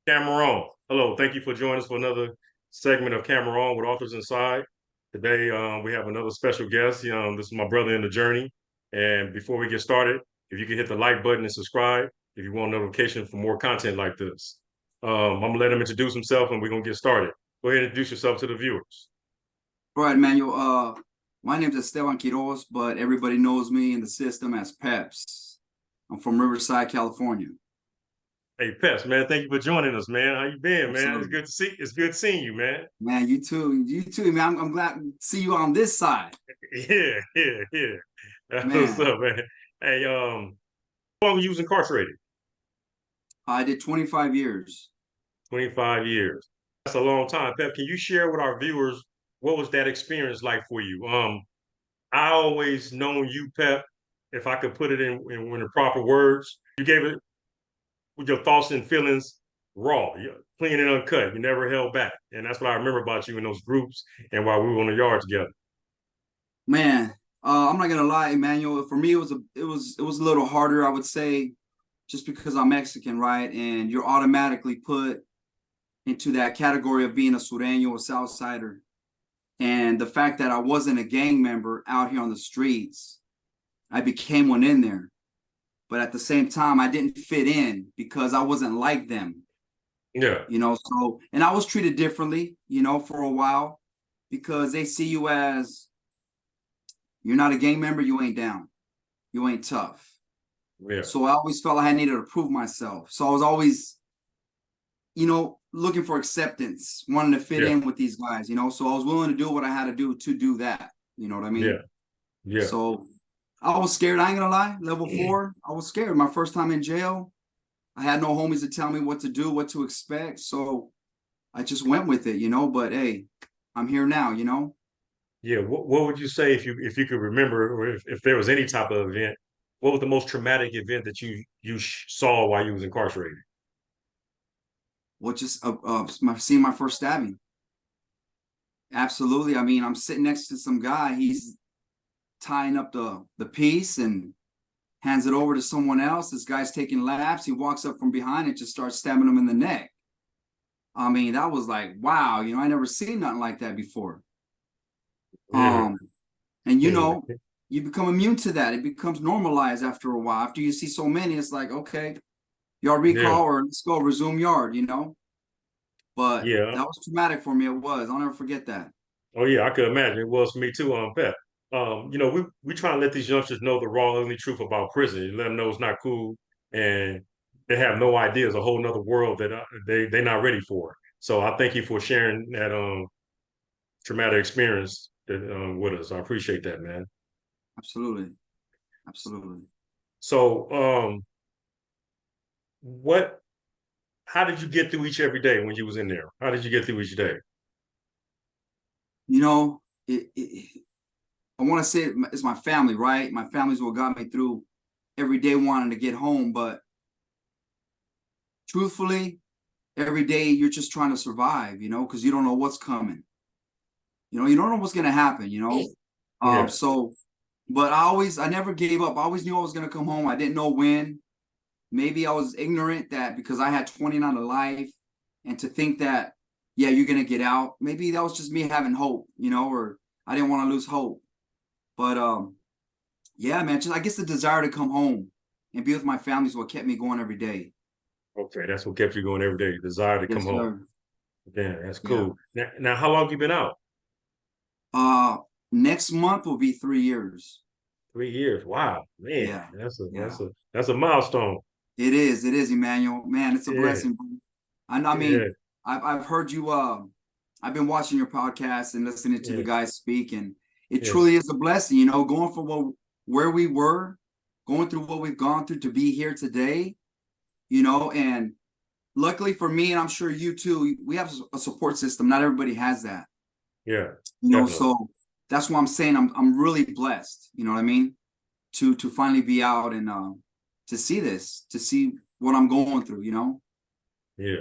Camera on. Hello, thank you for joining us for another segment of Camera On with Authors Inside. Today, we have another special guest. This is my brother in the journey. And before we get started, if you can hit the like button and subscribe if you want notification for more content like this. I'm gonna let him introduce himself, and we're gonna get started. Go ahead and introduce yourself to the viewers. All right, Manuel. My name is Esteban Quiroz, but everybody knows me in the system as Peps. I'm from Riverside, California. Hey, Peps, man, thank you for joining us, man. How you been, man? Absolutely. It's good seeing you, man. Man, you too. You too, man. I'm glad to see you on this side. Yeah. That's what's Man, up, man. Hey, how long were you was incarcerated? I did 25 years. 25 years. That's a long time. Pep, can you share with our viewers what was that experience like for you? I always known you, Pep, if I could put it in the proper words. You gave it with your thoughts and feelings raw, clean and uncut. You never held back. And that's what I remember about you in those groups and while we were on the yard together. Man, I'm not gonna lie, Emmanuel. For me, it was a little harder, I would say, just because I'm Mexican, right? And you're automatically put into that category of being a Sureño, a Southsider. And the fact that I wasn't a gang member out here on the streets, I became one in there. But at the same time, I didn't fit in because I wasn't like them, Yeah. So, and I was treated differently, for a while because they see you as you're not a gang member, you ain't down, you ain't tough. Yeah. So I always felt I needed to prove myself. So I was always, looking for acceptance, wanting to fit Yeah. in with these guys, so I was willing to do what I had to do that. You know what I mean? Yeah. Yeah. So I was scared. I ain't gonna lie. Level 4, I was scared. My first time in jail, I had no homies to tell me what to do, what to expect. So I just went with it, But hey, I'm here now. Yeah. What would you say if you could remember, or if there was any type of event, what was the most traumatic event that you saw while you was incarcerated? What just seeing my first stabbing. Absolutely. I mean, I'm sitting next to some guy. He's tying up the piece and hands it over to someone else. This guy's taking laps. He walks up from behind and just starts stabbing him in the neck. I mean, that was like, wow, I never seen nothing like that before. Yeah. And Yeah. you become immune to that. It becomes normalized after a while. After you see so many, it's like, okay, yard Yeah. recall or let's go resume yard. But Yeah. that was traumatic for me. It was. I'll never forget that. Oh yeah, I could imagine it was for me too. Pep. We try to let these youngsters know the raw, ugly truth about prison. You let them know it's not cool, and they have no idea. It's a whole nother world that they're not ready for. So I thank you for sharing that traumatic experience with us. I appreciate that, man. Absolutely. Absolutely. So what? How did you get through each every day when you was in there? How did you get through each day? You know, I want to say it's my family, right? My family's what got me through every day wanting to get home. But truthfully, every day you're just trying to survive, because you don't know what's coming. You don't know what's going to happen. Yeah. But I never gave up. I always knew I was going to come home. I didn't know when. Maybe I was ignorant that because I had 29 to life and to think that, yeah, you're going to get out. Maybe that was just me having hope, or I didn't want to lose hope. But yeah, man, just I guess the desire to come home and be with my family is what kept me going every day. Okay, that's what kept you going every day. Desire to come Yes, home. sir. Yeah, that's Yeah. cool. Now, how long you been out? Uh, Next month will be 3 years. 3 years. Wow, man, Yeah. Yeah. that's a milestone. It is, Emmanuel. Man, it's a Yeah, blessing. I yeah, mean, I've heard you. I've been watching your podcast and listening to the yeah, guys speak, and it yes, truly is a blessing. Going from where we were, going through what we've gone through to be here today. And luckily for me, and I'm sure you too, we have a support system. Not everybody has that. yeah, definitely. So that's why I'm saying I'm really blessed. You know what I mean? To finally be out and to see this, to see what I'm going through. Yeah.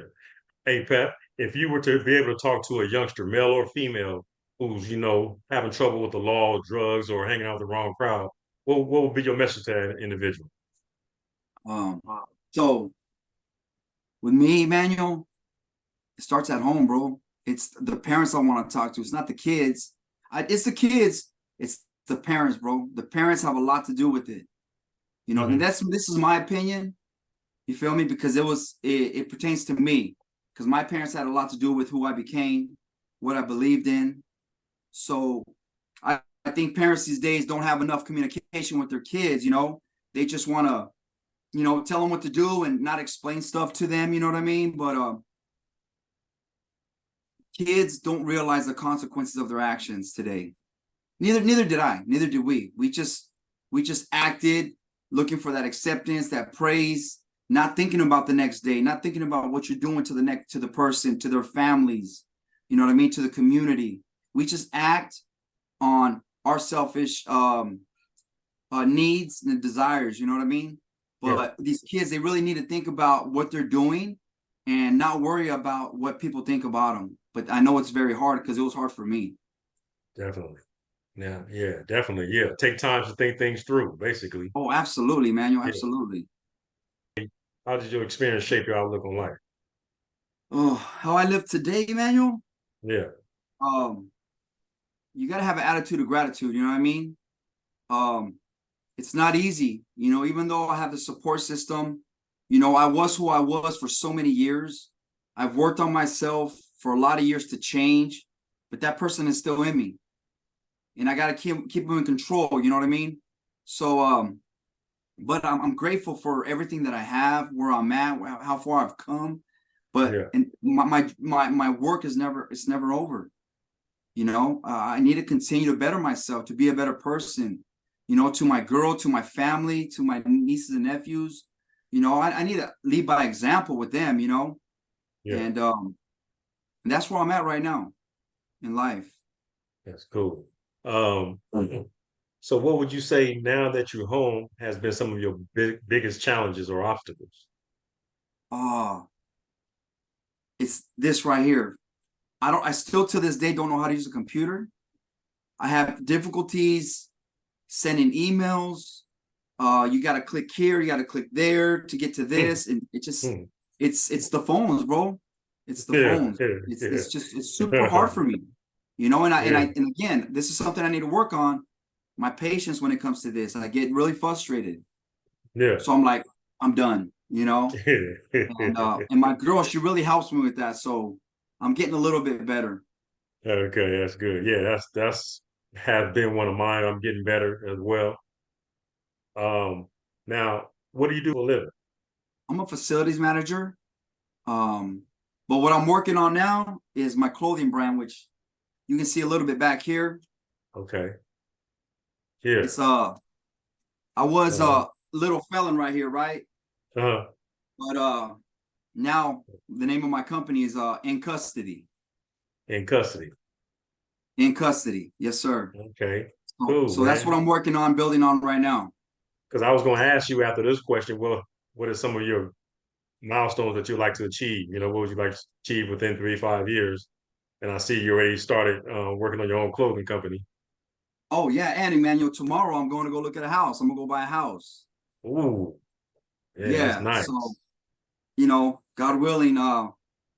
Hey, Pat, if you were to be able to talk to a youngster, male or female, who's having trouble with the law, drugs, or hanging out with the wrong crowd, what would be your message to that individual? Um, so with me, Emmanuel, It starts at home, bro. It's the parents I want to talk to. It's not the kids. It's the kids. It's the parents, bro. The parents have a lot to do with it. You know, and Hmm. this is my opinion. You feel me? Because it pertains to me. Because my parents had a lot to do with who I became, what I believed in. So I think parents these days don't have enough communication with their kids, you know. They just want to, you know, tell them what to do and not explain stuff to them, you know what I mean? But kids don't realize the consequences of their actions today. Neither did I. Neither did we. We just acted looking for that acceptance, that praise, not thinking about the next day, not thinking about what you're doing to the person, to their families, you know what I mean, to the community. We just act on our selfish needs and desires, you know what I mean? Yeah, But these kids, they really need to think about what they're doing and not worry about what people think about them. But I know it's very hard because it was hard for me. definitely. Yeah, yeah, definitely. Yeah, take time to think things through. Basically, Oh, absolutely, Manuel, yeah. absolutely. How did your experience shape your outlook on life? Oh, how I live today, Manuel. Yeah. Um, you got to have an attitude of gratitude. You know what I mean? Um, it's not easy. You know, even though I have the support system, you know, I was who I was for so many years. I've worked on myself for a lot of years to change, but that person is still in me, and I got to keep them in control. You know what I mean? So, but I'm grateful for everything that I have, where I'm at, how far I've come. But Yeah. and my work is never it's never over. You know, I need to continue to better myself, to be a better person, you know, to my girl, to my family, to my nieces and nephews. You know, I need to lead by example with them, you know, Yeah. and that's where I'm at right now in life. That's cool. So what would you say now that you're home has been some of your biggest challenges or obstacles? Oh, it's this right here. I still to this day don't know how to use a computer. I have difficulties sending emails. You got to click here, you got to click there to get to Hmm, this, and hmm. it's the phones, bro. It's the Yeah, phones. yeah, It's yeah. just it's super hard for me, you know. Yeah, And again, this is something I need to work on. My patience when it comes to this, I get really frustrated. yeah. So I'm like, I'm done, you know. Yeah. And my girl, she really helps me with that. So I'm getting a little bit better. Okay, that's good. Yeah, that's have been one of mine. I'm getting better as well. Now, what do you do for a living? I'm a facilities manager. Um, but what I'm working on now is my clothing brand, which you can see a little bit back here. Okay. Yeah. It's I was Uh, a little felon right here, right? uh, But now the name of my company is In Custody. in custody. In Custody, yes, sir. Okay. So Cool, that's what man. I'm working on, building on right now. Because I was going to ask you after this question, well, what are some of your milestones that you'd like to achieve? You know, what would you like to achieve within 3 to 5 years? And I see you already started working on your own clothing company. Oh yeah, and Emmanuel, tomorrow I'm going to go look at a house. I'm gonna go buy a house. Ooh, yeah, that's Yeah, so nice. you know, God willing,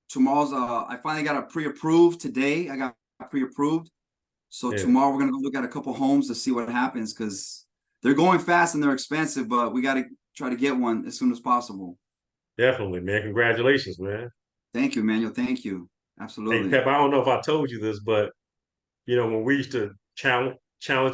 tomorrow's I finally got a pre-approved today. I got pre-approved. So Yeah, tomorrow we're gonna go look at a couple homes to see what happens because they're going fast and they're expensive, but we gotta try to get one as soon as possible. definitely, man. Congratulations, man. Thank you, Emmanuel. Thank you. Hey, Absolutely. Pep, I don't know if I told you this, but you know, when we used to challenge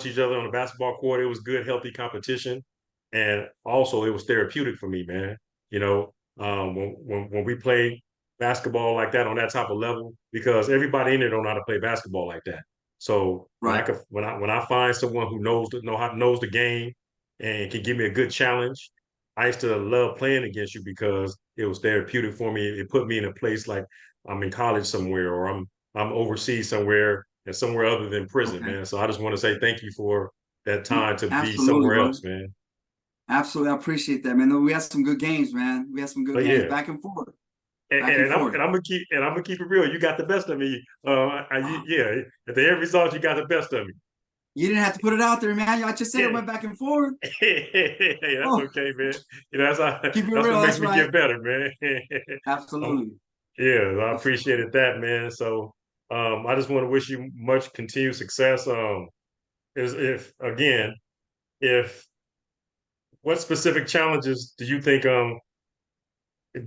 each other on the basketball court, it was good, healthy competition, and also it was therapeutic for me, man. You know, when we play basketball like that on that type of level, because everybody in there don't know how to play basketball like that. So Right. when I find someone who knows the game and can give me a good challenge, I used to love playing against you because it was therapeutic for me. It put me in a place like I'm in college somewhere or I'm overseas somewhere and somewhere other than prison, Okay. man. So I just want to say thank you for that time to be Absolutely, somewhere bro. else, man. Absolutely. I appreciate that, man. We had some good games, man. We had some good But games yeah, back and forth. and, Back and forth. I'm gonna keep it real. You got the best of me. Oh, Yeah, at the end result, you got the best of me. you didn't have to put it out there, Emmanuel. I just said it went back and forth. Hey, that's Oh, okay, man. You know, keep it that's what real. makes That's me right. get better, man. I'm Absolutely. Yeah, I appreciated that, man. So I just want to wish you much continued success. Is if again, if what specific challenges do you think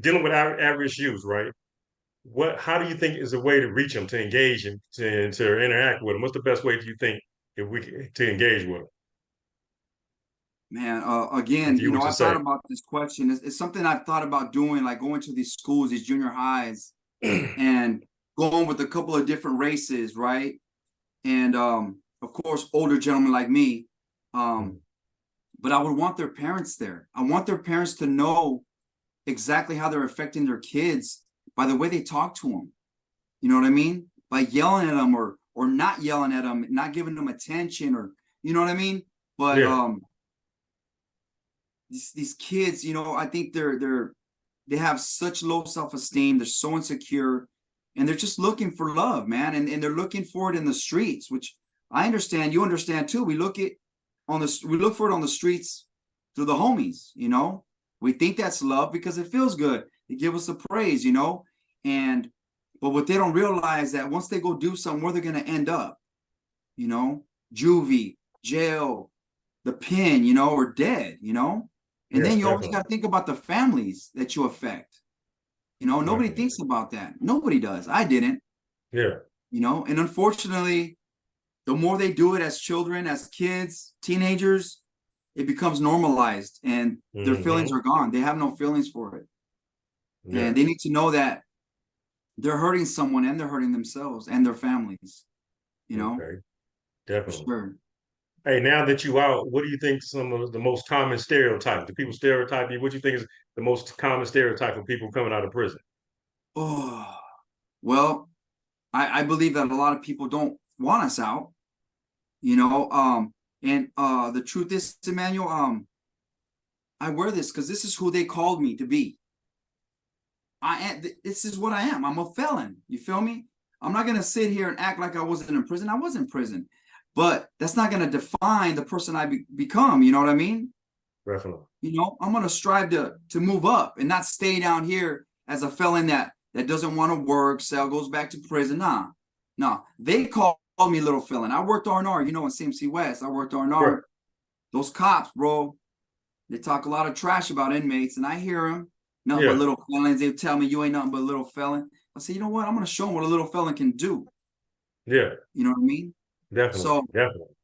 dealing with average youth, right? How do you think is a way to reach them, to engage and to interact with them? What's the best way do you think if we to engage with them, Man, if again, you were to I thought say? about this question. It's something I've thought about doing, like going to these schools, these junior highs, and going with a couple of different races, right? And of course, older gentlemen like me. Um, but I would want their parents there. I want their parents to know exactly how they're affecting their kids by the way they talk to them. You know what I mean? By yelling at them or not yelling at them, not giving them attention, or you know what I mean? But Yeah. these kids, I think they have such low self-esteem. They're so insecure, and they're just looking for love, man. And they're looking for it in the streets, which I understand. You understand too. We look for it on the streets through the homies. We think that's love because it feels good. They give us a praise, and but what they don't realize that once they go do something, where they're gonna end up, juvie, jail, the pen, or dead. And Yeah, then you always definitely. got to think about the families that you affect. Nobody Definitely. thinks about that. Nobody does. I didn't, Yeah. and unfortunately, the more they do it as children, as kids, teenagers, it becomes normalized and their feelings Hmm. are gone. They have no feelings for it. Yeah. And they need to know that they're hurting someone and they're hurting themselves and their families, Okay. for Definitely. sure. Hey, now that you out, what do you think some of the most common stereotypes? Do people stereotype you? What do you think is the most common stereotype of people coming out of prison? Oh, well, I believe that a lot of people don't want us out, and the truth is, Emmanuel, I wear this because this is who they called me to be. This is what I am. I'm a felon. You feel me? I'm not gonna sit here and act like I wasn't in prison. I was in prison, but that's not gonna define the person I become. You know what I mean? Definitely. I'm gonna strive to move up and not stay down here as a felon that doesn't want to work, sell, goes back to prison. Nah, nah. They call me little felon. I worked R&R. In CMC West. I worked Right. R&R. Those cops, bro, they talk a lot of trash about inmates, and I hear them. Nothing but Yeah. little felons. They tell me you ain't nothing but a little felon. I say, you know what? I'm gonna show them what a little felon can do. Yeah. You know what I mean? Definitely. So, Definitely.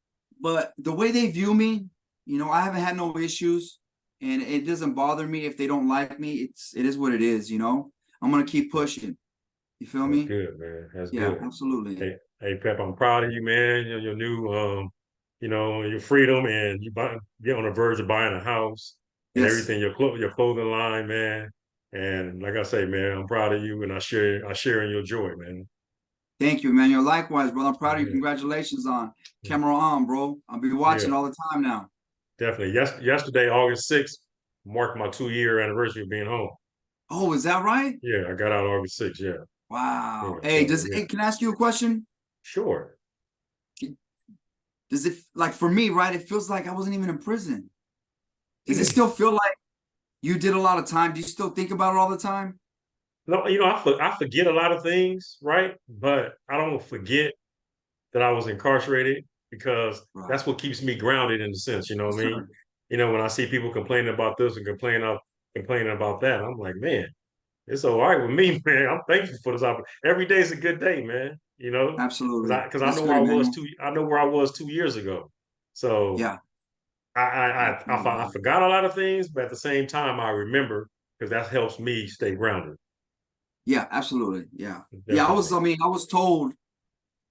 but the way they view me, I haven't had no issues, and it doesn't bother me if they don't like me. It is what it is. I'm gonna keep pushing. You feel That's me? good, man. That's Yeah, good. absolutely. Hey, Pep, I'm proud of you, man. Your new, your freedom, and you're on the verge of buying a house and Yes. everything. Your clothing line, man. And like I say, man, I'm proud of you, and I share in your joy, man. Thank you, Emmanuel. Likewise, brother. I'm proud of you. Yeah, Congratulations on camera on, bro. I'll be watching yeah, all the time now. definitely. Yesterday, August 6th, marked my 2-year anniversary of being home. Oh, is that right? Yeah, I got out August 6th. Yeah, Wow. yeah. Hey, So yeah, can I ask you a question? sure. Does it, like, for me, right? It feels like I wasn't even in prison. Does it still feel like you did a lot of time? Do you still think about it all the time? No, I forget a lot of things, right? But I don't forget that I was incarcerated because Right. that's what keeps me grounded in a sense. You know what Yes, I mean? sir. When I see people complaining about this and complaining about that, I'm like, man, it's all right with me, man. I'm thankful for this opportunity. Every day is a good day, man. Absolutely. Because I That's know good, where Emmanuel. I know where I was 2 years ago. So Yeah. I Absolutely. forgot a lot of things, but at the same time, I remember because that helps me stay grounded. Yeah, absolutely. Yeah. Yeah. Definitely. I was told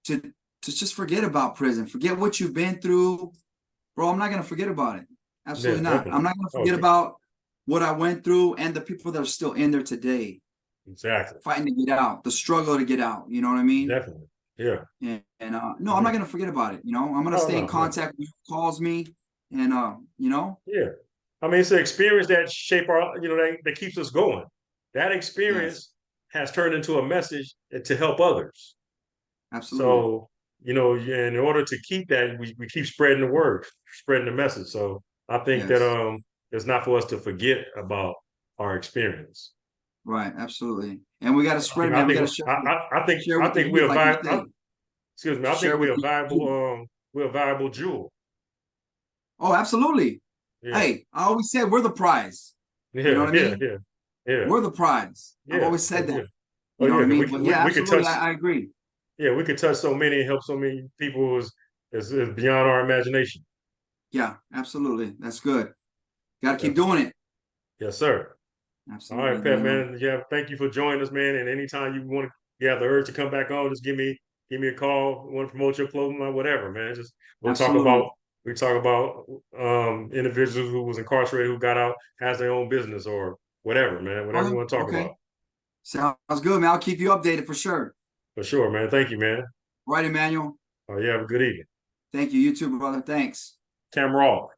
to to just forget about prison. Forget what you've been through. Bro, I'm not gonna forget about it. Yeah, Absolutely not. I'm definitely. not gonna Oh, forget about what I went through and the people that are still in there today, exactly. fighting to get out, the struggle to get out. You know what I mean? Definitely. Yeah. And no, I'm not Yeah. gonna forget about it. I'm gonna Oh stay in no, no. contact when he calls me, and Yeah. I mean, it's an experience that shape that keeps us going. That yes, experience has turned into a message to help others. absolutely. So, in order to keep that, we keep spreading the word, spreading the message. So I think that Yes. it's not for us to forget about our experience. Right. Absolutely. And we got to spread You it, know, man. We got to share, share I with the think youth, we're like you vi- I, say. excuse me, I Share think with the youth. we're a viable jewel. Oh, absolutely. Yeah, Hey, I always said we're the prize. You know yeah, what I yeah, mean? yeah, yeah, We're the prize. I've yeah, always said yeah. that. Oh You know yeah, what I 'cause mean? But yeah, we could absolutely. touch. I agree. Yeah, we could touch so many and help so many people is beyond our imagination. Yeah, absolutely. That's good. Got to keep Yes, doing it. yes, sir. All Absolutely, right, Pat, Emmanuel. man. Yeah, thank you for joining us, man. And anytime you have the urge to come back on, just give me a call. Want to promote your clothing or whatever, man. Just Absolutely. we talk about individuals who was incarcerated who got out, has their own business or whatever, man. Whatever you Okay. want to talk Okay. about. Sounds good, man. I'll keep you updated for sure. For sure, man. Thank you, man. Right, Emmanuel. You have a good evening. Thank you. You too, brother. Thanks. Camera off.